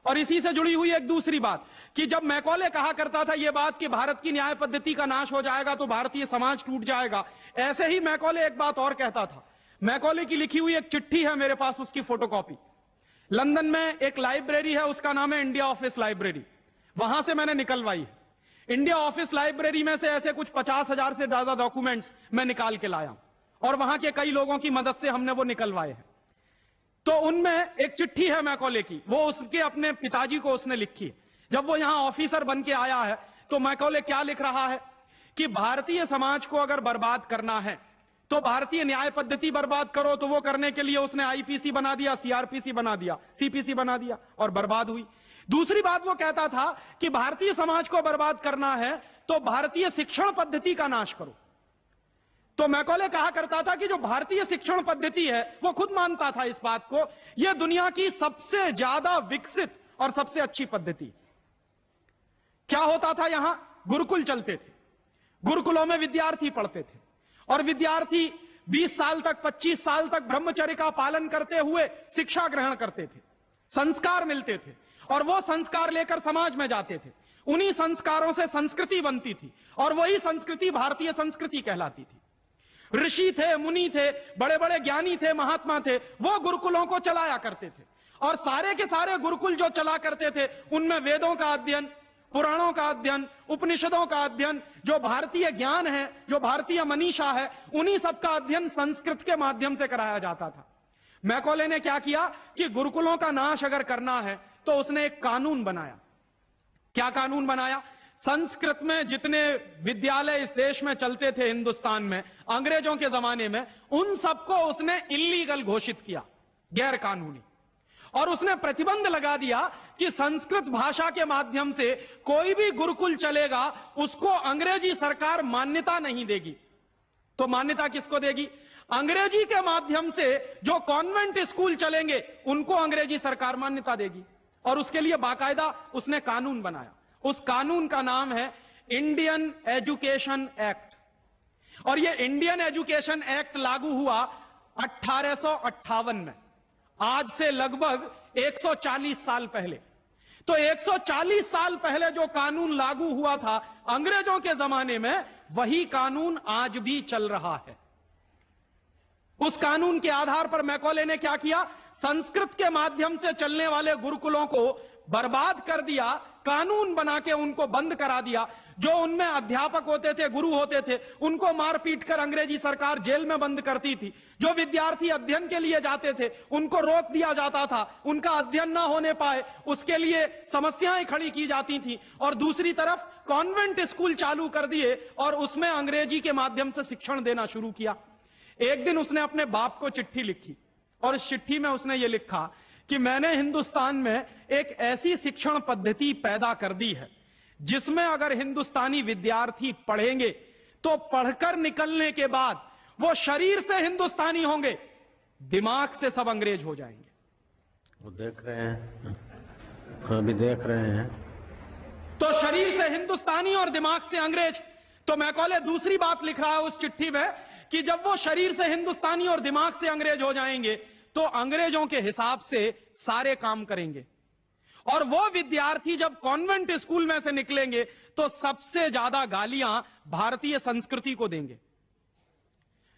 और इसी से जुड़ी हुई एक दूसरी बात कि जब मैकॉले कहा करता था यह बात कि भारत की न्याय पद्धति का नाश हो जाएगा तो भारतीय समाज टूट जाएगा, ऐसे ही मैकॉले एक बात और कहता था। मैकॉले की लिखी हुई एक चिट्ठी है मेरे पास, उसकी फोटोकॉपी। लंदन में एक लाइब्रेरी है, उसका नाम है इंडिया ऑफिस लाइब्रेरी, वहां से मैंने निकलवाई है। इंडिया ऑफिस लाइब्रेरी में से ऐसे कुछ 50,000 से ज्यादा डॉक्यूमेंट्स मैं निकाल के लाया और वहां के कई लोगों की मदद से हमने वो निकलवाए हैं। तो उनमें एक चिट्ठी है मैकॉले की, वो उसके अपने पिताजी को उसने लिखी है। जब वो यहां ऑफिसर बन के आया है तो मैकॉले क्या लिख रहा है कि भारतीय समाज को अगर बर्बाद करना है तो भारतीय न्याय पद्धति बर्बाद करो। तो वो करने के लिए उसने आईपीसी बना दिया, सीआरपीसी बना दिया, सीपीसी बना दिया और बर्बाद हुई। दूसरी बात वो कहता था कि भारतीय समाज को बर्बाद करना है तो भारतीय शिक्षण पद्धति का नाश करो। तो मैकॉले कहा करता था कि जो भारतीय शिक्षण पद्धति है, वो खुद मानता था इस बात को, यह दुनिया की सबसे ज्यादा विकसित और सबसे अच्छी पद्धति। क्या होता था यहां? गुरुकुल चलते थे, गुरुकुलों में विद्यार्थी पढ़ते थे और विद्यार्थी 20 साल तक 25 साल तक ब्रह्मचर्य का पालन करते हुए शिक्षा ग्रहण करते थे, संस्कार मिलते थे और वो संस्कार लेकर समाज में जाते थे। उन्हीं संस्कारों से संस्कृति बनती थी और वही संस्कृति भारतीय संस्कृति कहलाती थी। ऋषि थे, मुनि थे, बड़े बड़े ज्ञानी थे, महात्मा थे, वो गुरुकुलों को चलाया करते थे और सारे के सारे गुरुकुल जो चला करते थे उनमें वेदों का अध्ययन, पुराणों का अध्ययन, उपनिषदों का अध्ययन, जो भारतीय ज्ञान है, जो भारतीय मनीषा है, उन्हीं सबका अध्ययन संस्कृत के माध्यम से कराया जाता था। मैकॉले ने क्या किया कि गुरुकुलों का नाश अगर करना है तो उसने एक कानून बनाया। क्या कानून बनाया? संस्कृत में जितने विद्यालय इस देश में चलते थे हिंदुस्तान में अंग्रेजों के जमाने में, उन सबको उसने इल्लीगल घोषित किया, गैर कानूनी। और उसने प्रतिबंध लगा दिया कि संस्कृत भाषा के माध्यम से कोई भी गुरुकुल चलेगा उसको अंग्रेजी सरकार मान्यता नहीं देगी। तो मान्यता किसको देगी? अंग्रेजी के माध्यम से जो कॉन्वेंट स्कूल चलेंगे उनको अंग्रेजी सरकार मान्यता देगी। और उसके लिए बाकायदा उसने कानून बनाया। उस कानून का नाम है इंडियन एजुकेशन एक्ट। और यह इंडियन एजुकेशन एक्ट लागू हुआ 1858 में, आज से लगभग 140 साल पहले। तो 140 साल पहले जो कानून लागू हुआ था अंग्रेजों के जमाने में, वही कानून आज भी चल रहा है। उस कानून के आधार पर मैकॉले ने क्या किया? संस्कृत के माध्यम से चलने वाले गुरुकुलों को बर्बाद कर दिया, कानून बना के उनको बंद करा दिया। जो उनमें अध्यापक होते थे, गुरु होते थे, उनको मार पीट कर अंग्रेजी सरकार जेल में बंद करती थी। जो विद्यार्थी अध्ययन के लिए जाते थे उनको रोक दिया जाता था, उनका अध्ययन ना होने पाए उसके लिए समस्याएं खड़ी की जाती थी। और दूसरी तरफ कॉन्वेंट स्कूल चालू कर दिए और उसमें अंग्रेजी के माध्यम से शिक्षण देना शुरू किया। एक दिन उसने अपने बाप को चिट्ठी लिखी और इस चिट्ठी में उसने ये लिखा कि मैंने हिंदुस्तान में एक ऐसी शिक्षण पद्धति पैदा कर दी है जिसमें अगर हिंदुस्तानी विद्यार्थी पढ़ेंगे तो पढ़कर निकलने के बाद वो शरीर से हिंदुस्तानी होंगे, दिमाग से सब अंग्रेज हो जाएंगे। वो देख रहे हैं, अभी देख रहे हैं। तो शरीर से हिंदुस्तानी और दिमाग से अंग्रेज। तो मैकॉले दूसरी बात लिख रहा है उस चिट्ठी में कि जब वो शरीर से हिंदुस्तानी और दिमाग से अंग्रेज हो जाएंगे तो अंग्रेजों के हिसाब से सारे काम करेंगे। और वो विद्यार्थी जब कॉन्वेंट स्कूल में से निकलेंगे तो सबसे ज्यादा गालियां भारतीय संस्कृति को देंगे,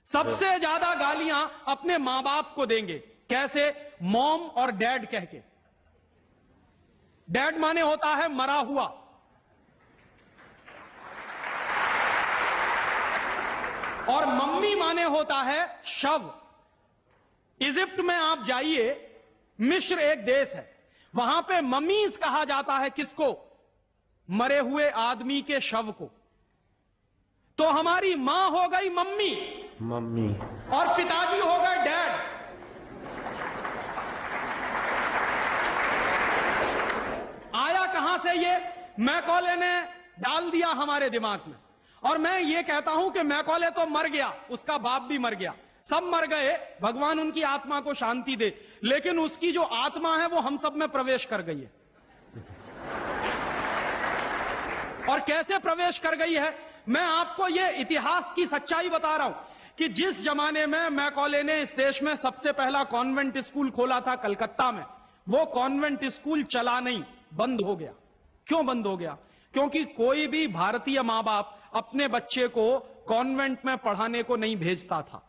सबसे ज्यादा गालियां अपने मां बाप को देंगे। कैसे? मॉम और डैड कह के। डैड माने होता है मरा हुआ, और मम्मी माने होता है शव। इजिप्ट में आप जाइए, मिस्र एक देश है, वहां पे मम्मीज कहा जाता है किसको? मरे हुए आदमी के शव को। तो हमारी मां हो गई मम्मी, मम्मी, और पिताजी हो गए डैड। आया कहां से ये? मैकॉले ने डाल दिया हमारे दिमाग में। और मैं ये कहता हूं कि मैकॉले तो मर गया, उसका बाप भी मर गया, सब मर गए, भगवान उनकी आत्मा को शांति दे, लेकिन उसकी जो आत्मा है वो हम सब में प्रवेश कर गई है। और कैसे प्रवेश कर गई है? मैं आपको ये इतिहास की सच्चाई बता रहा हूं कि जिस जमाने में मैकॉले ने इस देश में सबसे पहला कॉन्वेंट स्कूल खोला था कलकत्ता में, वो कॉन्वेंट स्कूल चला नहीं, बंद हो गया। क्यों बंद हो गया? क्योंकि कोई भी भारतीय मां बाप अपने बच्चे को कॉन्वेंट में पढ़ाने को नहीं भेजता था।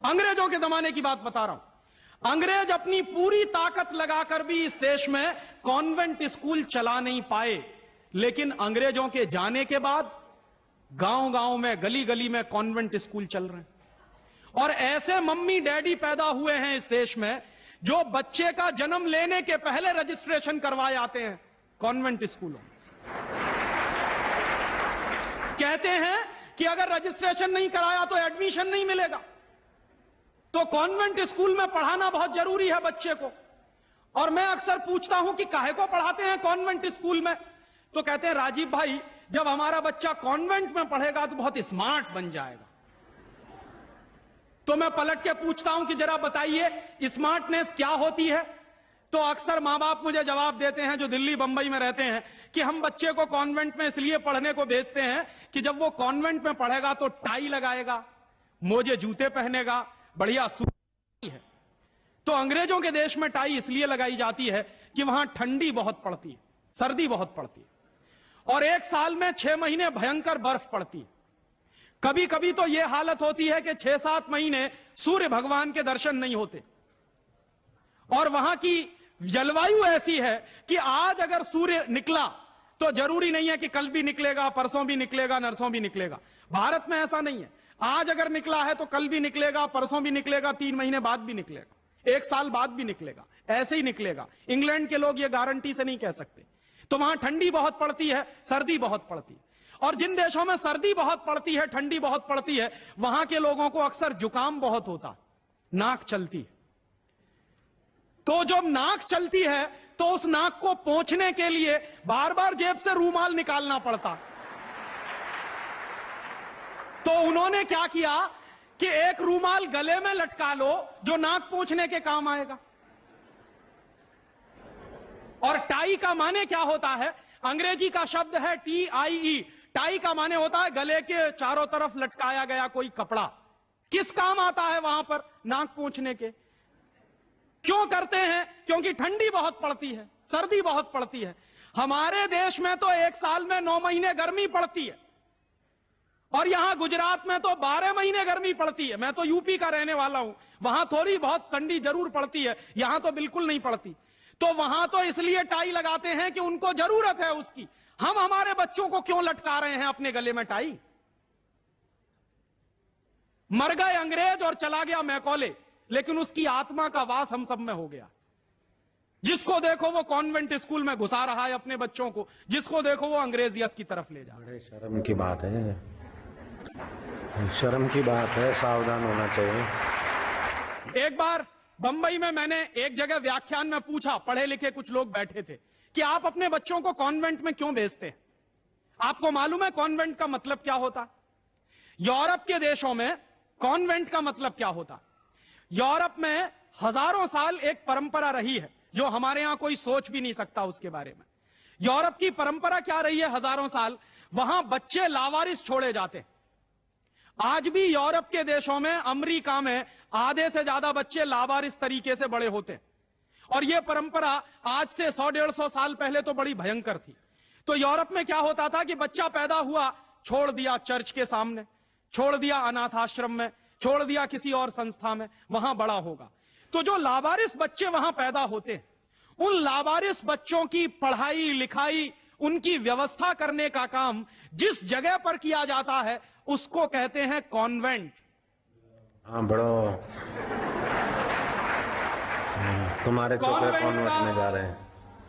अंग्रेजों के जमाने की बात बता रहा हूं। अंग्रेज अपनी पूरी ताकत लगाकर भी इस देश में कॉन्वेंट स्कूल चला नहीं पाए, लेकिन अंग्रेजों के जाने के बाद गांव गांव में, गली गली में कॉन्वेंट स्कूल चल रहे हैं। और ऐसे मम्मी डैडी पैदा हुए हैं इस देश में जो बच्चे का जन्म लेने के पहले रजिस्ट्रेशन करवाए आते हैं कॉन्वेंट स्कूलों में। कहते हैं कि अगर रजिस्ट्रेशन नहीं कराया तो एडमिशन नहीं मिलेगा। तो कॉन्वेंट स्कूल में पढ़ाना बहुत जरूरी है बच्चे को। और मैं अक्सर पूछता हूं कि काहे को पढ़ाते हैं कॉन्वेंट स्कूल में? तो कहते हैं राजीव भाई, जब हमारा बच्चा कॉन्वेंट में पढ़ेगा तो बहुत स्मार्ट बन जाएगा। तो मैं पलट के पूछता हूं कि जरा बताइए स्मार्टनेस क्या होती है? तो अक्सर मां बाप मुझे जवाब देते हैं जो दिल्ली बंबई में रहते हैं कि हम बच्चे को कॉन्वेंट में इसलिए पढ़ने को भेजते हैं कि जब वो कॉन्वेंट में पढ़ेगा तो टाई लगाएगा, मोजे जूते पहनेगा, बढ़िया सूट है। तो अंग्रेजों के देश में टाई इसलिए लगाई जाती है कि वहां ठंडी बहुत पड़ती है, सर्दी बहुत पड़ती है, और एक साल में 6 महीने भयंकर बर्फ पड़ती है। कभी कभी तो यह हालत होती है कि 6-7 महीने सूर्य भगवान के दर्शन नहीं होते। और वहां की जलवायु ऐसी है कि आज अगर सूर्य निकला तो जरूरी नहीं है कि कल भी निकलेगा, परसों भी निकलेगा, नरसों भी निकलेगा। भारत में ऐसा नहीं है। आज अगर निकला है तो कल भी निकलेगा, परसों भी निकलेगा, 3 महीने बाद भी निकलेगा, 1 साल बाद भी निकलेगा, ऐसे ही निकलेगा। इंग्लैंड के लोग ये गारंटी से नहीं कह सकते। तो वहां ठंडी बहुत पड़ती है, सर्दी बहुत पड़ती है। और जिन देशों में सर्दी बहुत पड़ती है, ठंडी बहुत पड़ती है, वहां के लोगों को अक्सर जुकाम बहुत होता, नाक चलती है। तो जब नाक चलती है तो उस नाक को पोंछने के लिए बार बार जेब से रूमाल निकालना पड़ता। तो उन्होंने क्या किया कि एक रूमाल गले में लटका लो जो नाक पोंछने के काम आएगा। और टाई का माने क्या होता है? अंग्रेजी का शब्द है TIE। टाई का माने होता है गले के चारों तरफ लटकाया गया कोई कपड़ा। किस काम आता है वहां पर? नाक पोंछने के। क्यों करते हैं? क्योंकि ठंडी बहुत पड़ती है, सर्दी बहुत पड़ती है। हमारे देश में तो 1 साल में 9 महीने गर्मी पड़ती है, और यहां गुजरात में तो 12 महीने गर्मी पड़ती है। मैं तो यूपी का रहने वाला हूं, वहां थोड़ी बहुत ठंडी जरूर पड़ती है, यहां तो बिल्कुल नहीं पड़ती। तो वहां तो इसलिए टाई लगाते हैं कि उनको जरूरत है उसकी। हम हमारे बच्चों को क्यों लटका रहे हैं अपने गले में टाई? मर गए अंग्रेज और चला गया मैकॉले, लेकिन उसकी आत्मा का वास हम सब में हो गया। जिसको देखो वो कॉन्वेंट स्कूल में घुसा रहा है अपने बच्चों को, जिसको देखो वो अंग्रेजियत की तरफ ले जा रहा है। बड़े शर्म की बात है, शर्म की बात है, सावधान होना चाहिए। एक बार बंबई में मैंने एक जगह व्याख्यान में पूछा, पढ़े लिखे कुछ लोग बैठे थे, कि आप अपने बच्चों को कॉन्वेंट में क्यों भेजते हैं? आपको मालूम है कॉन्वेंट का मतलब क्या होता? यूरोप के देशों में कॉन्वेंट का मतलब क्या होता? यूरोप में हजारों साल एक परंपरा रही है जो हमारे यहां कोई सोच भी नहीं सकता उसके बारे में। यूरोप की परंपरा क्या रही है हजारों साल? वहां बच्चे लावारिस छोड़े जाते हैं। आज भी यूरोप के देशों में, अमेरिका में आधे से ज्यादा बच्चे लावारिस तरीके से बड़े होते हैं। और यह परंपरा आज से 100-150 साल पहले तो बड़ी भयंकर थी। तो यूरोप में क्या होता था कि बच्चा पैदा हुआ, छोड़ दिया चर्च के सामने, छोड़ दिया अनाथ आश्रम में, छोड़ दिया किसी और संस्था में, वहां बड़ा होगा। तो जो लावारिस बच्चे वहां पैदा होते हैं, उन लावारिस बच्चों की पढ़ाई लिखाई, उनकी व्यवस्था करने का काम जिस जगह पर किया जाता है उसको कहते हैं कॉन्वेंट। हाँ बड़ो, तुम्हारे छोटे कॉन्वेंट में जा रहे हैं।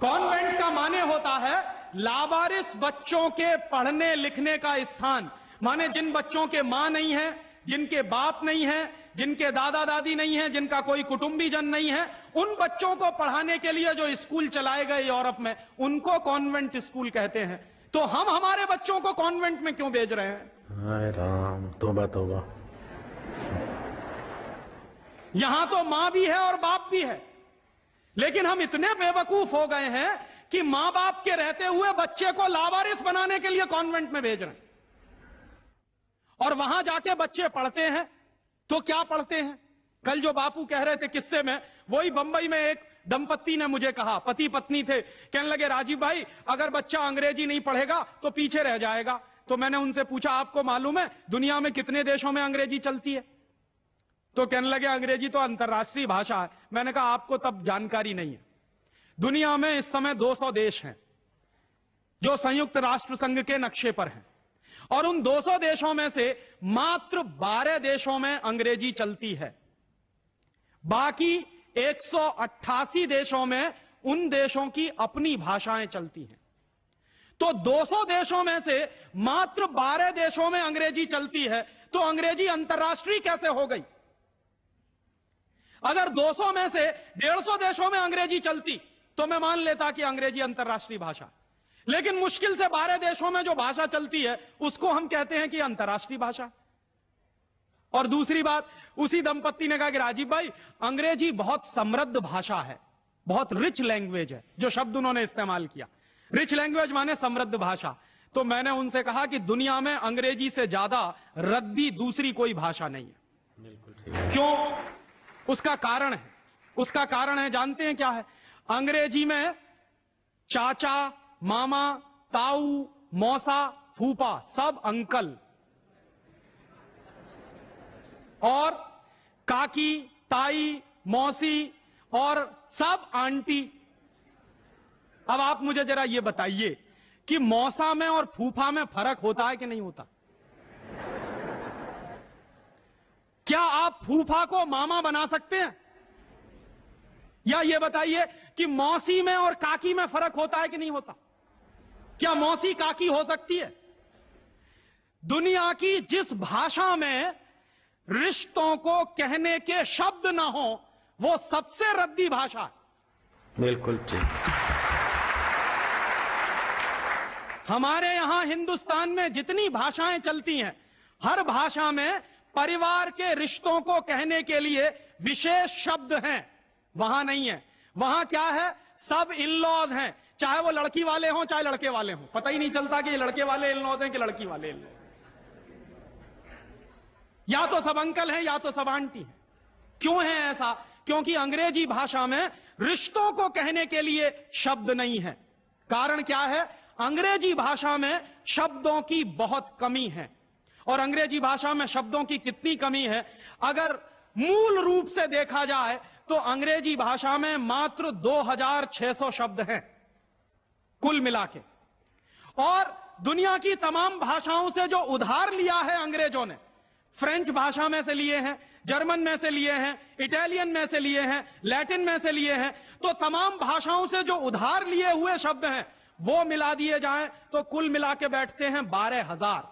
कॉन्वेंट का माने होता है लावारिस बच्चों के पढ़ने लिखने का स्थान। माने जिन बच्चों के मां नहीं है, जिनके बाप नहीं है, जिनके दादा दादी नहीं है, जिनका कोई कुटुंबीजन नहीं है, उन बच्चों को पढ़ाने के लिए जो स्कूल चलाए गए यूरोप में, उनको कॉन्वेंट स्कूल कहते हैं। तो हम हमारे बच्चों को कॉन्वेंट में क्यों भेज रहे हैं? हाय राम, तौबा तौबा। यहां तो मां भी है और बाप भी है, लेकिन हम इतने बेवकूफ हो गए हैं कि मां बाप के रहते हुए बच्चे को लावारिस बनाने के लिए कॉन्वेंट में भेज रहे हैं। और वहां जाके बच्चे पढ़ते हैं तो क्या पढ़ते हैं? कल जो बापू कह रहे थे किस्से में, वही बंबई में एक दंपत्ति ने मुझे कहा, पति पत्नी थे, कहने लगे राजीव भाई अगर बच्चा अंग्रेजी नहीं पढ़ेगा तो पीछे रह जाएगा। तो मैंने उनसे पूछा आपको मालूम है दुनिया में कितने देशों में अंग्रेजी चलती है? तो कहने लगे अंग्रेजी तो अंतर्राष्ट्रीय भाषा है। मैंने कहा आपको तब जानकारी नहीं है। दुनिया में इस समय 200 देश हैं जो संयुक्त राष्ट्र संघ के नक्शे पर हैं, और उन 200 देशों में से मात्र 12 देशों में अंग्रेजी चलती है। बाकी 188 देशों में उन देशों की अपनी भाषाएं चलती हैं। तो 200 देशों में से मात्र 12 देशों में अंग्रेजी चलती है, तो अंग्रेजी अंतर्राष्ट्रीय कैसे हो गई? अगर 200 में से 150 देशों में अंग्रेजी चलती तो मैं मान लेता कि अंग्रेजी अंतर्राष्ट्रीय भाषा, लेकिन मुश्किल से 12 देशों में जो भाषा चलती है उसको हम कहते हैं कि अंतर्राष्ट्रीय भाषा। और दूसरी बात, उसी दंपत्ति ने कहा कि राजीव भाई अंग्रेजी बहुत समृद्ध भाषा है, बहुत रिच लैंग्वेज है। जो शब्द उन्होंने इस्तेमाल किया, रिच लैंग्वेज माने समृद्ध भाषा। तो मैंने उनसे कहा कि दुनिया में अंग्रेजी से ज्यादा रद्दी दूसरी कोई भाषा नहीं है। बिल्कुल ठीक। क्यों? उसका कारण है, उसका कारण है जानते हैं क्या है? अंग्रेजी में चाचा, मामा, ताऊ, मौसा, फूफा सब अंकल, और काकी, ताई, मौसी और सब आंटी। अब आप मुझे जरा ये बताइए कि मौसा में और फूफा में फर्क होता है कि नहीं होता? क्या आप फूफा को मामा बना सकते हैं? या ये बताइए कि मौसी में और काकी में फर्क होता है कि नहीं होता? क्या मौसी काकी हो सकती है? दुनिया की जिस भाषा में रिश्तों को कहने के शब्द ना हो वो सबसे रद्दी भाषा है। बिल्कुल ठीक। हमारे यहां हिंदुस्तान में जितनी भाषाएं चलती हैं, हर भाषा में परिवार के रिश्तों को कहने के लिए विशेष शब्द हैं। वहां नहीं है। वहां क्या है? सब इन लॉज हैं, चाहे वो लड़की वाले हों चाहे लड़के वाले हों। पता ही नहीं चलता कि ये लड़के वाले इन लॉज हैं कि लड़की वाले इन लॉज। या तो सब अंकल हैं या तो सब आंटी हैं। क्यों है ऐसा? क्योंकि अंग्रेजी भाषा में रिश्तों को कहने के लिए शब्द नहीं है। कारण क्या है? अंग्रेजी भाषा में शब्दों की बहुत कमी है। और अंग्रेजी भाषा में शब्दों की कितनी कमी है? अगर मूल रूप से देखा जाए तो अंग्रेजी भाषा में मात्र 2600 शब्द हैं कुल मिला के। और दुनिया की तमाम भाषाओं से जो उधार लिया है अंग्रेजों ने, फ्रेंच भाषा में से लिए हैं, जर्मन में से लिए हैं, इटालियन में से लिए हैं, लैटिन में से लिए हैं, तो तमाम भाषाओं से जो उधार लिए हुए शब्द हैं वो मिला दिए जाएं तो कुल मिला के बैठते हैं 12,000।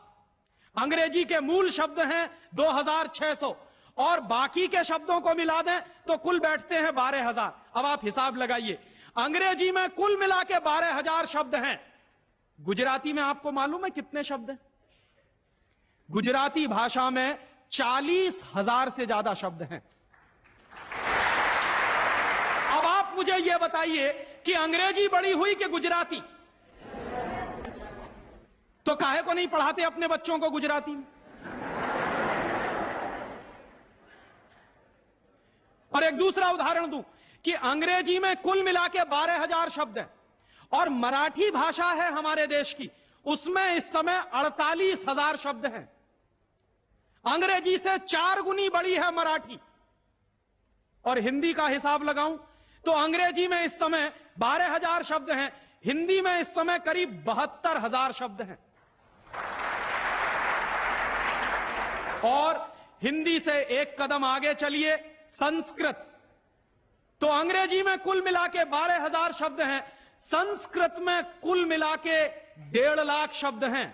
अंग्रेजी के मूल शब्द हैं 2600 और बाकी के शब्दों को मिला दें तो कुल बैठते हैं 12,000। अब आप हिसाब लगाइए, अंग्रेजी में कुल मिला के 12,000 शब्द हैं। गुजराती में आपको मालूम है कितने शब्द हैं? गुजराती भाषा में 40,000 से ज्यादा शब्द हैं। अब आप मुझे यह बताइए कि अंग्रेजी बड़ी हुई कि गुजराती? तो काहे को नहीं पढ़ाते अपने बच्चों को गुजराती में? और एक दूसरा उदाहरण दूं कि अंग्रेजी में कुल मिला के 12,000 शब्द हैं और मराठी भाषा है हमारे देश की, उसमें इस समय 48,000 शब्द हैं। अंग्रेजी से 4 गुनी बड़ी है मराठी। और हिंदी का हिसाब लगाऊं तो अंग्रेजी में इस समय 12,000 शब्द हैं, हिंदी में इस समय करीब 72,000 शब्द हैं। और हिंदी से एक कदम आगे चलिए, संस्कृत। तो अंग्रेजी में कुल मिला के 12,000 शब्द हैं, संस्कृत में कुल मिला के 1.5 लाख शब्द हैं।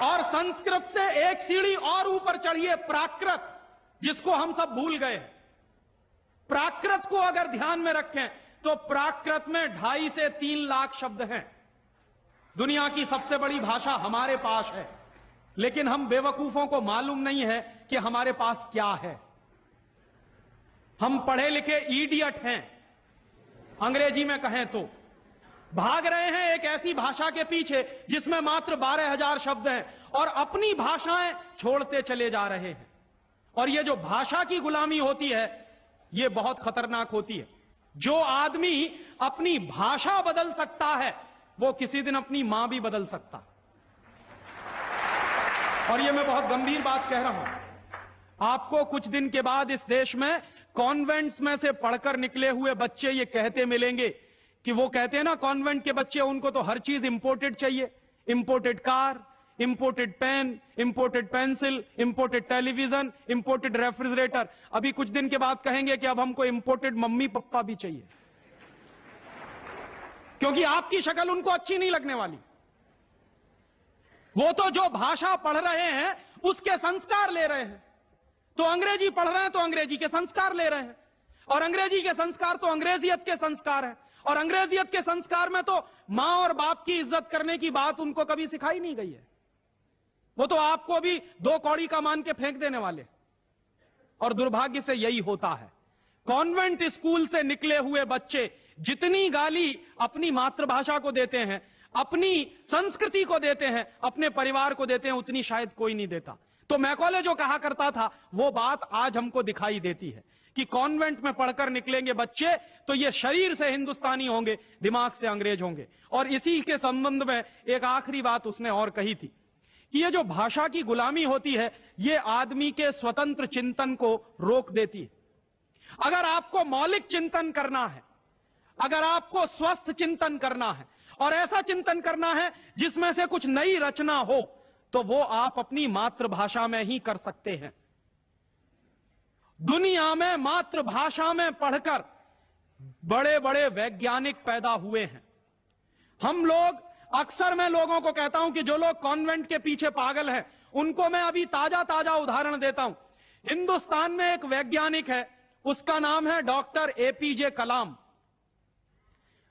और संस्कृत से एक सीढ़ी और ऊपर चढ़िए, प्राकृत, जिसको हम सब भूल गए। प्राकृत को अगर ध्यान में रखें तो प्राकृत में 2.5 से 3 लाख शब्द हैं। दुनिया की सबसे बड़ी भाषा हमारे पास है, लेकिन हम बेवकूफों को मालूम नहीं है कि हमारे पास क्या है। हम पढ़े लिखे इडियट हैं, अंग्रेजी में कहें तो भाग रहे हैं एक ऐसी भाषा के पीछे जिसमें मात्र 12,000 शब्द हैं और अपनी भाषाएं छोड़ते चले जा रहे हैं। और ये जो भाषा की गुलामी होती है, ये बहुत खतरनाक होती है। जो आदमी अपनी भाषा बदल सकता है वो किसी दिन अपनी मां भी बदल सकता है। और ये मैं बहुत गंभीर बात कह रहा हूं। आपको कुछ दिन के बाद इस देश में कॉन्वेंट्स में से पढ़कर निकले हुए बच्चे ये कहते मिलेंगे कि वो कहते हैं ना, कॉन्वेंट के बच्चे, उनको तो हर चीज इंपोर्टेड चाहिए। Imported car, imported pen, imported pencil, imported television, imported refrigerator. अभी कुछ दिन के बाद कहेंगे कि अब हमको इंपोर्टेड मम्मी पापा भी चाहिए, क्योंकि आपकी शक्ल उनको अच्छी नहीं लगने वाली। वो तो जो भाषा पढ़ रहे हैं उसके संस्कार ले रहे हैं। तो अंग्रेजी पढ़ रहे हैं तो अंग्रेजी के संस्कार ले रहे हैं, और अंग्रेजी के संस्कार तो अंग्रेजियत के संस्कार हैं, और अंग्रेजियत के संस्कार में तो मां और बाप की इज्जत करने की बात उनको कभी सिखाई नहीं गई है। वो तो आपको भी 2 कौड़ी का मान के फेंक देने वाले। और दुर्भाग्य से यही होता है। कॉन्वेंट स्कूल से निकले हुए बच्चे जितनी गाली अपनी मातृभाषा को देते हैं, अपनी संस्कृति को देते हैं, अपने परिवार को देते हैं, उतनी शायद कोई नहीं देता। तो मैकॉले जो कहा करता था वो बात आज हमको दिखाई देती है कि कॉन्वेंट में पढ़कर निकलेंगे बच्चे तो ये शरीर से हिंदुस्तानी होंगे, दिमाग से अंग्रेज होंगे। और इसी के संबंध में एक आखिरी बात उसने और कही थी कि ये जो भाषा की गुलामी होती है ये आदमी के स्वतंत्र चिंतन को रोक देती है। अगर आपको मौलिक चिंतन करना है, अगर आपको स्वस्थ चिंतन करना है और ऐसा चिंतन करना है जिसमें से कुछ नई रचना हो, तो वो आप अपनी मातृभाषा में ही कर सकते हैं। दुनिया में मातृभाषा में पढ़कर बड़े बड़े वैज्ञानिक पैदा हुए हैं। हम लोग, अक्सर मैं लोगों को कहता हूं कि जो लोग कॉन्वेंट के पीछे पागल हैं उनको मैं अभी ताजा ताजा उदाहरण देता हूं। हिंदुस्तान में एक वैज्ञानिक है, उसका नाम है डॉक्टर एपीजे कलाम।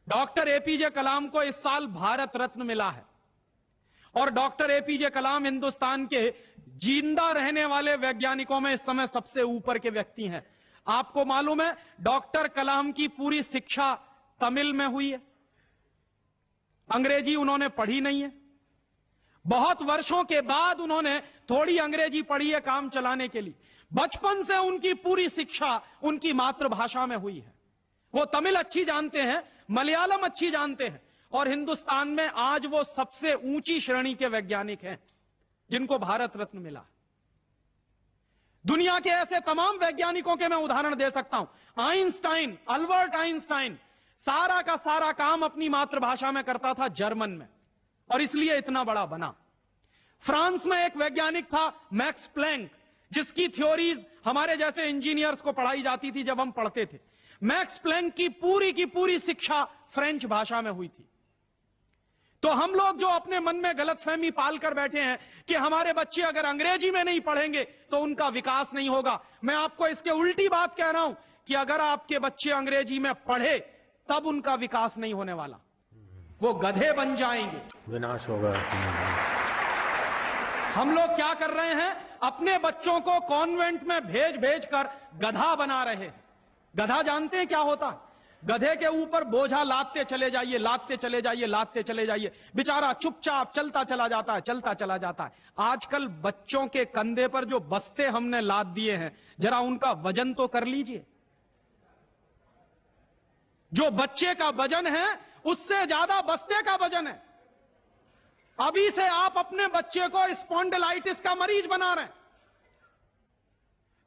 डॉक्टर एपीजे कलाम को इस साल भारत रत्न मिला है, और डॉक्टर एपीजे कलाम हिंदुस्तान के जिंदा रहने वाले वैज्ञानिकों में इस समय सबसे ऊपर के व्यक्ति हैं। आपको मालूम है डॉक्टर कलाम की पूरी शिक्षा तमिल में हुई है, अंग्रेजी उन्होंने पढ़ी नहीं है। बहुत वर्षों के बाद उन्होंने थोड़ी अंग्रेजी पढ़ी है काम चलाने के लिए। बचपन से उनकी पूरी शिक्षा उनकी मातृभाषा में हुई है। वो तमिल अच्छी जानते हैं, मलयालम अच्छी जानते हैं, और हिंदुस्तान में आज वो सबसे ऊंची श्रेणी के वैज्ञानिक हैं जिनको भारत रत्न मिला। दुनिया के ऐसे तमाम वैज्ञानिकों के मैं उदाहरण दे सकता हूं। आइंस्टाइन, अल्बर्ट आइंस्टाइन सारा का सारा काम अपनी मातृभाषा में करता था, जर्मन में, और इसलिए इतना बड़ा बना। फ्रांस में एक वैज्ञानिक था मैक्स प्लैंक, जिसकी थ्योरीज हमारे जैसे इंजीनियर्स को पढ़ाई जाती थी जब हम पढ़ते थे। मैक्स प्लैंक की पूरी शिक्षा फ्रेंच भाषा में हुई थी। तो हम लोग जो अपने मन में गलतफहमी पालकर बैठे हैं कि हमारे बच्चे अगर अंग्रेजी में नहीं पढ़ेंगे तो उनका विकास नहीं होगा, मैं आपको इसके उल्टी बात कह रहा हूं कि अगर आपके बच्चे अंग्रेजी में पढ़े तब उनका विकास नहीं होने वाला, वो गधे बन जाएंगे, विनाश होगा। हम लोग क्या कर रहे हैं, अपने बच्चों को कॉन्वेंट में भेज कर गधा बना रहे हैं। गधा जानते हैं क्या होता है? गधे के ऊपर बोझा लादते चले जाइए, लादते चले जाइए, लादते चले जाइए, बेचारा चुपचाप चलता चला जाता है, चलता चला जाता है। आजकल बच्चों के कंधे पर जो बस्ते हमने लाद दिए हैं, जरा उनका वजन तो कर लीजिए। जो बच्चे का वजन है उससे ज्यादा बस्ते का वजन है। अभी से आप अपने बच्चे को स्पॉन्डिलाइटिस का मरीज बना रहे हैं।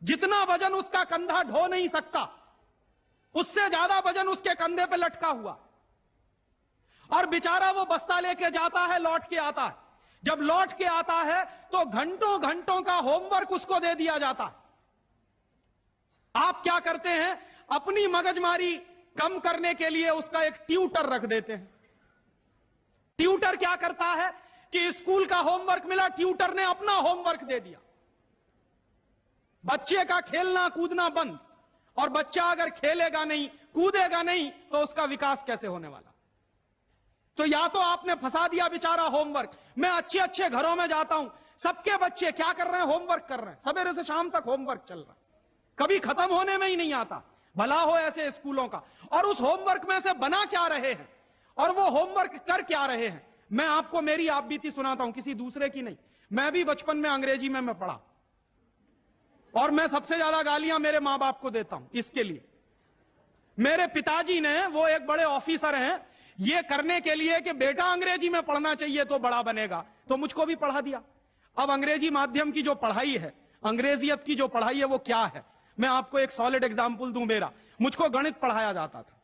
जितना वजन उसका कंधा ढो नहीं सकता, उससे ज्यादा वजन उसके कंधे पे लटका हुआ, और बेचारा वो बस्ता लेके जाता है, लौट के आता है। जब लौट के आता है तो घंटों घंटों का होमवर्क उसको दे दिया जाता है। आप क्या करते हैं, अपनी मगजमारी कम करने के लिए उसका एक ट्यूटर रख देते हैं। ट्यूटर क्या करता है कि स्कूल का होमवर्क मिला, ट्यूटर ने अपना होमवर्क दे दिया। बच्चे का खेलना कूदना बंद, और बच्चा अगर खेलेगा नहीं, कूदेगा नहीं, तो उसका विकास कैसे होने वाला? तो या तो आपने फंसा दिया बेचारा होमवर्क। मैं अच्छे अच्छे घरों में जाता हूं, सबके बच्चे क्या कर रहे हैं, होमवर्क कर रहे हैं, सवेरे से शाम तक होमवर्क चल रहा है, कभी खत्म होने में ही नहीं आता। भला हो ऐसे स्कूलों का। और उस होमवर्क में से बना क्या रहे हैं और वो होमवर्क कर क्या रहे हैं? मैं आपको मेरी आप बीती सुनाता हूं, किसी दूसरे की नहीं। मैं भी बचपन में अंग्रेजी में मैं पढ़ा, और मैं सबसे ज्यादा गालियां मेरे मां बाप को देता हूं इसके लिए। मेरे पिताजी ने, वो एक बड़े ऑफिसर हैं, ये करने के लिए कि बेटा अंग्रेजी में पढ़ना चाहिए तो बड़ा बनेगा, तो मुझको भी पढ़ा दिया। अब अंग्रेजी माध्यम की जो पढ़ाई है, अंग्रेजियत की जो पढ़ाई है, वो क्या है? मैं आपको एक सॉलिड एग्जाम्पल दूं मेरा। मुझको गणित पढ़ाया जाता था।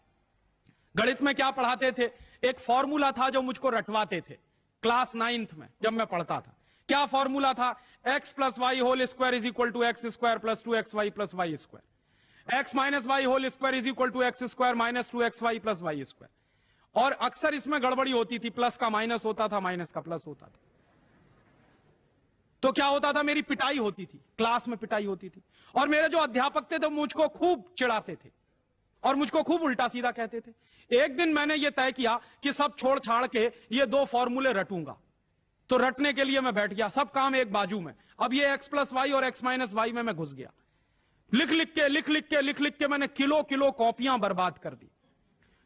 गणित में क्या पढ़ाते थे? एक फॉर्मूला था जो मुझको रटवाते थे क्लास 9th में जब मैं पढ़ता था। क्या फॉर्मूला था? x plus y whole square is equal to x square plus 2xy plus y square, x minus y whole square is equal to x square minus 2xy plus y square. और अक्सर इसमें गड़बड़ी होती थी, plus का minus होता था, minus का प्लस होता था। तो क्या होता था? मेरी पिटाई होती थी, क्लास में पिटाई होती थी। और मेरे जो अध्यापक थे तो मुझको खूब चिढ़ाते थे और मुझको खूब उल्टा सीधा कहते थे। एक दिन मैंने ये तय किया कि सब छोड़ छाड़ के ये 2 फॉर्मूले रटूंगा। तो रटने के लिए मैं बैठ गया, सब काम एक बाजू में। अब ये x प्लस वाई और x माइनस वाई में मैं घुस गया। लिख लिख के मैंने किलो किलो कॉपियां बर्बाद कर दी,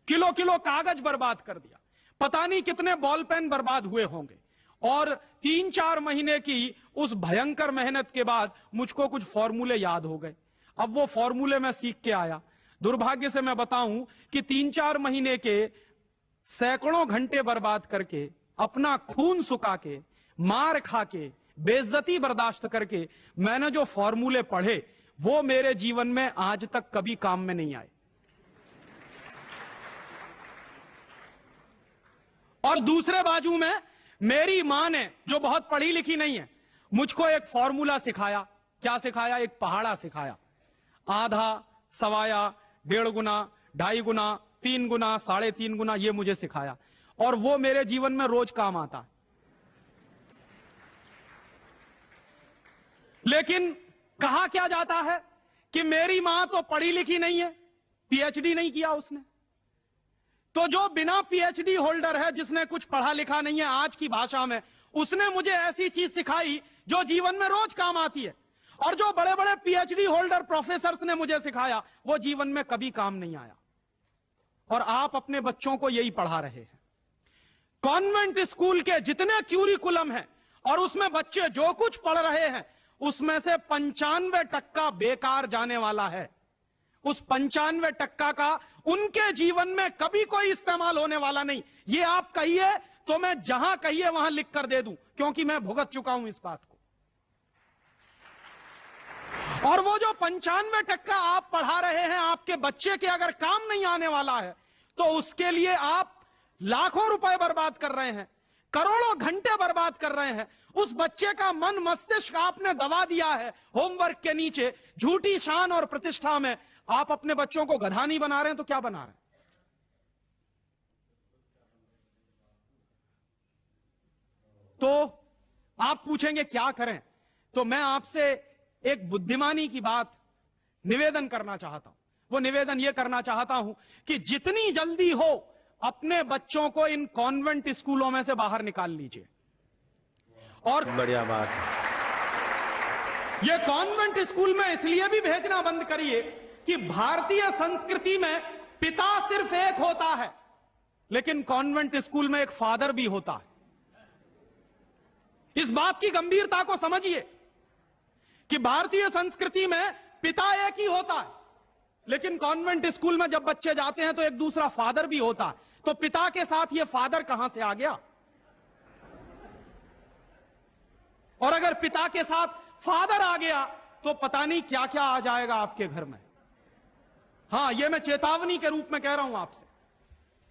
किलो किलो कागज बर्बाद कर दिया, पता नहीं कितने बॉल पेन बर्बाद हुए होंगे। और 3-4 महीने की उस भयंकर मेहनत के बाद मुझको कुछ फॉर्मूले याद हो गए। अब वो फॉर्मूले मैं सीख के आया। दुर्भाग्य से मैं बताऊं कि 3-4 महीने के सैकड़ों घंटे बर्बाद करके, अपना खून सुखा के, मार खा के, बेइज्जती बर्दाश्त करके मैंने जो फॉर्मूले पढ़े वो मेरे जीवन में आज तक कभी काम में नहीं आए। और दूसरे बाजू में मेरी मां ने, जो बहुत पढ़ी लिखी नहीं है, मुझको एक फॉर्मूला सिखाया। क्या सिखाया? एक पहाड़ा सिखाया। आधा, सवाया, 1.5 गुना, 2.5 गुना, 3 गुना, 3.5 गुना, ये मुझे सिखाया। और वो मेरे जीवन में रोज काम आता है। लेकिन कहा क्या जाता है कि मेरी मां तो पढ़ी लिखी नहीं है, पीएचडी नहीं किया उसने। तो जो बिना पीएचडी होल्डर है, जिसने कुछ पढ़ा लिखा नहीं है, आज की भाषा में, उसने मुझे ऐसी चीज सिखाई जो जीवन में रोज काम आती है। और जो बड़े बड़े पीएचडी होल्डर प्रोफेसर्स ने मुझे सिखाया वो जीवन में कभी काम नहीं आया। और आप अपने बच्चों को यही पढ़ा रहे हैं। कॉन्वेंट स्कूल के जितने क्यूरिकुलम हैं और उसमें बच्चे जो कुछ पढ़ रहे हैं, उसमें से 95% बेकार जाने वाला है। उस 95% का उनके जीवन में कभी कोई इस्तेमाल होने वाला नहीं। ये आप कहिए तो मैं जहां कहिए वहां लिख कर दे दूं, क्योंकि मैं भुगत चुका हूं इस बात को। और वो जो 95% आप पढ़ा रहे हैं, आपके बच्चे के अगर काम नहीं आने वाला है, तो उसके लिए आप लाखों रुपए बर्बाद कर रहे हैं, करोड़ों घंटे बर्बाद कर रहे हैं। उस बच्चे का मन मस्तिष्क आपने दबा दिया है होमवर्क के नीचे, झूठी शान और प्रतिष्ठा में। आप अपने बच्चों को गधा नहीं बना रहे हैं तो क्या बना रहे हैं? तो आप पूछेंगे क्या करें? तो मैं आपसे एक बुद्धिमानी की बात निवेदन करना चाहता हूं। वो निवेदन यह करना चाहता हूं कि जितनी जल्दी हो अपने बच्चों को इन कॉन्वेंट स्कूलों में से बाहर निकाल लीजिए। और बढ़िया बात है। ये कॉन्वेंट स्कूल में इसलिए भी भेजना बंद करिए कि भारतीय संस्कृति में पिता सिर्फ एक होता है, लेकिन कॉन्वेंट स्कूल में एक फादर भी होता है। इस बात की गंभीरता को समझिए कि भारतीय संस्कृति में पिता एक ही होता है, लेकिन कॉन्वेंट स्कूल में जब बच्चे जाते हैं तो एक दूसरा फादर भी होता है। तो पिता के साथ ये फादर कहां से आ गया? और अगर पिता के साथ फादर आ गया तो पता नहीं क्या क्या आ जाएगा आपके घर में। हां, यह मैं चेतावनी के रूप में कह रहा हूं आपसे।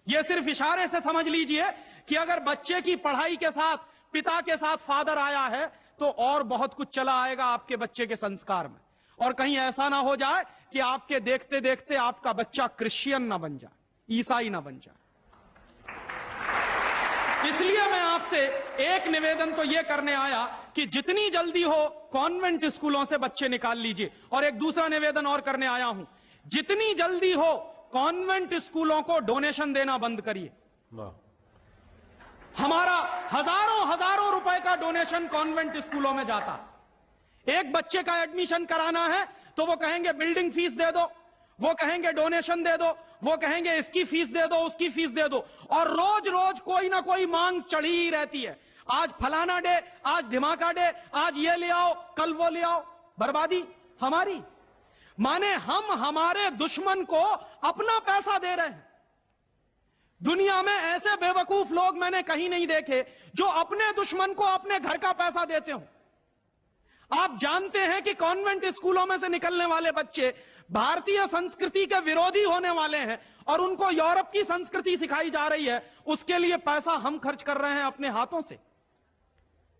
यह सिर्फ इशारे से समझ लीजिए कि अगर बच्चे की पढ़ाई के साथ पिता के साथ फादर आया है तो और बहुत कुछ चला आएगा आपके बच्चे के संस्कार में। और कहीं ऐसा ना हो जाए कि आपके देखते देखते आपका बच्चा क्रिश्चियन ना बन जाए, ईसाई ना बन जाए। इसलिए मैं आपसे एक निवेदन तो यह करने आया कि जितनी जल्दी हो कॉन्वेंट स्कूलों से बच्चे निकाल लीजिए। और एक दूसरा निवेदन और करने आया हूं, जितनी जल्दी हो कॉन्वेंट स्कूलों को डोनेशन देना बंद करिए। हमारा हजारों रुपए का डोनेशन कॉन्वेंट स्कूलों में जाता। एक बच्चे का एडमिशन कराना है तो वो कहेंगे बिल्डिंग फीस दे दो, वो कहेंगे डोनेशन दे दो, वो कहेंगे इसकी फीस दे दो, उसकी फीस दे दो। और रोज रोज कोई ना कोई मांग चढ़ी ही रहती है। आज फलाना डे, आज धमाका डे, आज ये ले आओ, कल वो ले आओ। बर्बादी। हमारी, माने हम हमारे दुश्मन को अपना पैसा दे रहे हैं। दुनिया में ऐसे बेवकूफ लोग मैंने कहीं नहीं देखे जो अपने दुश्मन को अपने घर का पैसा देते हो। आप जानते हैं कि कॉन्वेंट स्कूलों में से निकलने वाले बच्चे भारतीय संस्कृति के विरोधी होने वाले हैं और उनको यूरोप की संस्कृति सिखाई जा रही है, उसके लिए पैसा हम खर्च कर रहे हैं अपने हाथों से।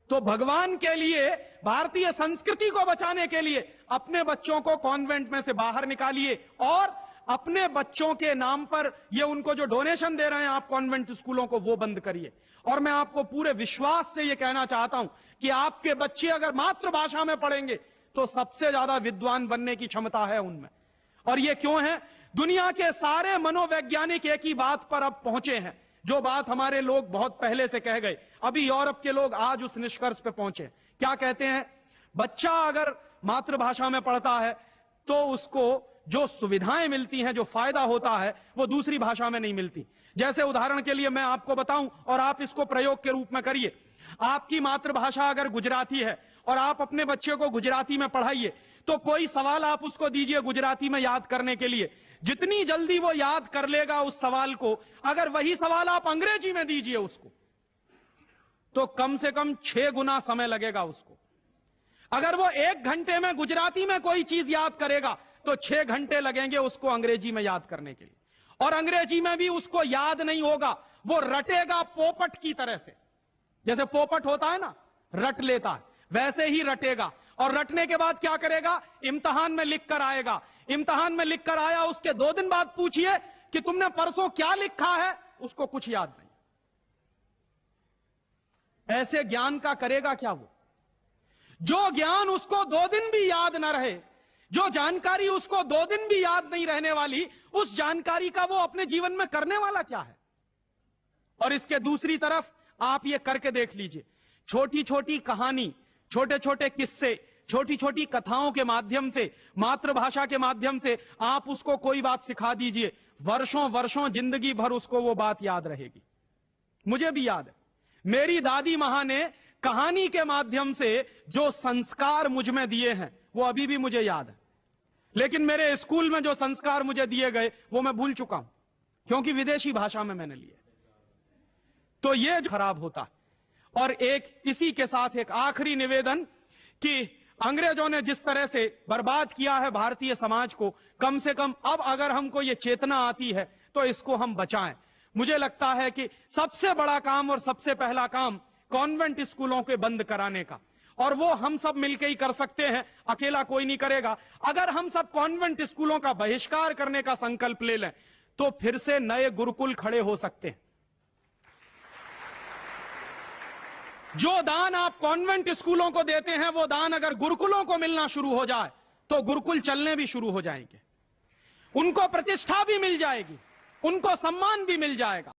तो भगवान के लिए, भारतीय संस्कृति को बचाने के लिए अपने बच्चों को कॉन्वेंट में से बाहर निकालिए और अपने बच्चों के नाम पर ये उनको जो डोनेशन दे रहे हैं आप कॉन्वेंट स्कूलों को, वो बंद करिए। और मैं आपको पूरे विश्वास से ये कहना चाहता हूं कि आपके बच्चे अगर मातृभाषा में पढ़ेंगे तो सबसे ज्यादा विद्वान बनने की क्षमता है उनमें। और ये क्यों है? दुनिया के सारे मनोवैज्ञानिक एक ही बात पर अब पहुंचे हैं, जो बात हमारे लोग बहुत पहले से कह गए। अभी यूरोप के लोग आज उस निष्कर्ष पे पहुंचे। क्या कहते हैं? बच्चा अगर मातृभाषा में पढ़ता है तो उसको जो सुविधाएं मिलती हैं, जो फायदा होता है, वो दूसरी भाषा में नहीं मिलती। जैसे उदाहरण के लिए मैं आपको बताऊं और आप इसको प्रयोग के रूप में करिए। आपकी मातृभाषा अगर गुजराती है और आप अपने बच्चे को गुजराती में पढ़ाइए तो कोई सवाल आप उसको दीजिए गुजराती में याद करने के लिए, जितनी जल्दी वो याद कर लेगा उस सवाल को, अगर वही सवाल आप अंग्रेजी में दीजिए उसको तो कम से कम 6 गुना समय लगेगा उसको। अगर वो 1 घंटे में गुजराती में कोई चीज याद करेगा तो 6 घंटे लगेंगे उसको अंग्रेजी में याद करने के लिए। और अंग्रेजी में भी उसको याद नहीं होगा, वो रटेगा पोपट की तरह से। जैसे पोपट होता है ना, रट लेता है, वैसे ही रटेगा। और रटने के बाद क्या करेगा? इम्तिहान में लिख कर आएगा। इम्तिहान में लिख कर आया, उसके 2 दिन बाद पूछिए कि तुमने परसों क्या लिखा है, उसको कुछ याद नहीं। ऐसे ज्ञान का करेगा क्या वो? जो ज्ञान उसको 2 दिन भी याद ना रहे, जो जानकारी उसको 2 दिन भी याद नहीं रहने वाली, उस जानकारी का वो अपने जीवन में करने वाला क्या है? और इसके दूसरी तरफ आप ये करके देख लीजिए, छोटी छोटी कहानी, छोटे छोटे किस्से, छोटी छोटी कथाओं के माध्यम से, मातृभाषा के माध्यम से आप उसको कोई बात सिखा दीजिए, वर्षों वर्षों जिंदगी भर उसको वो बात याद रहेगी। मुझे भी याद है, मेरी दादी मां ने कहानी के माध्यम से जो संस्कार मुझ में दिए हैं वो अभी भी मुझे याद है। लेकिन मेरे स्कूल में जो संस्कार मुझे दिए गए वो मैं भूल चुका हूं, क्योंकि विदेशी भाषा में मैंने लिए। तो ये खराब होता है। और एक इसी के साथ एक आखिरी निवेदन कि अंग्रेजों ने जिस तरह से बर्बाद किया है भारतीय समाज को, कम से कम अब अगर हमको ये चेतना आती है तो इसको हम बचाएं। मुझे लगता है कि सबसे बड़ा काम और सबसे पहला काम कॉन्वेंट स्कूलों के बंद कराने का, और वो हम सब मिलकर ही कर सकते हैं, अकेला कोई नहीं करेगा। अगर हम सब कॉन्वेंट स्कूलों का बहिष्कार करने का संकल्प ले लें तो फिर से नए गुरुकुल खड़े हो सकते हैं। जो दान आप कॉन्वेंट स्कूलों को देते हैं वो दान अगर गुरुकुलों को मिलना शुरू हो जाए तो गुरुकुल चलने भी शुरू हो जाएंगे, उनको प्रतिष्ठा भी मिल जाएगी, उनको सम्मान भी मिल जाएगा।